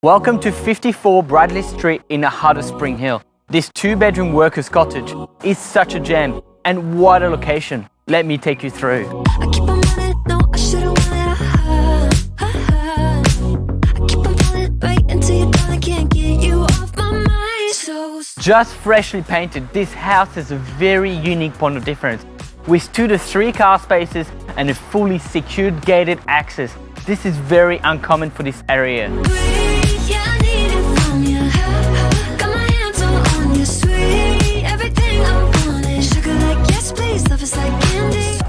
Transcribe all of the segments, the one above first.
Welcome to 54 Bradley Street in the heart of Spring Hill. This 2-bedroom workers cottage is such a gem, and what a location. Let me take you through. Just freshly painted, this house has a very unique point of difference. With 2 to 3 car spaces and a fully secured gated access, this is very uncommon for this area.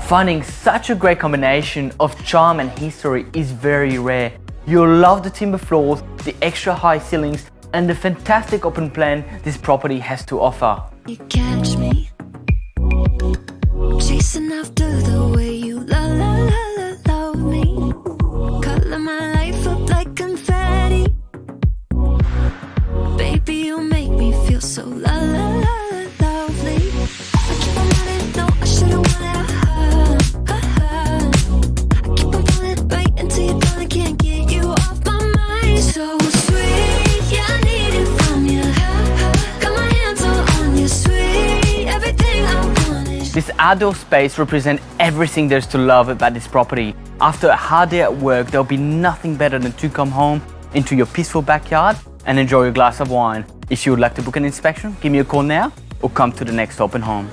Finding such a great combination of charm and history is very rare. You'll love the timber floors, the extra high ceilings, and the fantastic open plan this property has to offer. You catch me chasing after the way you love me. Color my life up like confetti. Baby, you make me feel so lovely. I keep on running, no, I should've wanted I keep on pulling right into your gun, I can't get you off my mind. So sweet, yeah, I need it from you. Got my hands all on you, sweet, everything I want is. This outdoor space represents everything there's to love about this property. After a hard day at work, there'll be nothing better than to come home into your peaceful backyard and enjoy a glass of wine. If you would like to book an inspection, give me a call now or come to the next open home.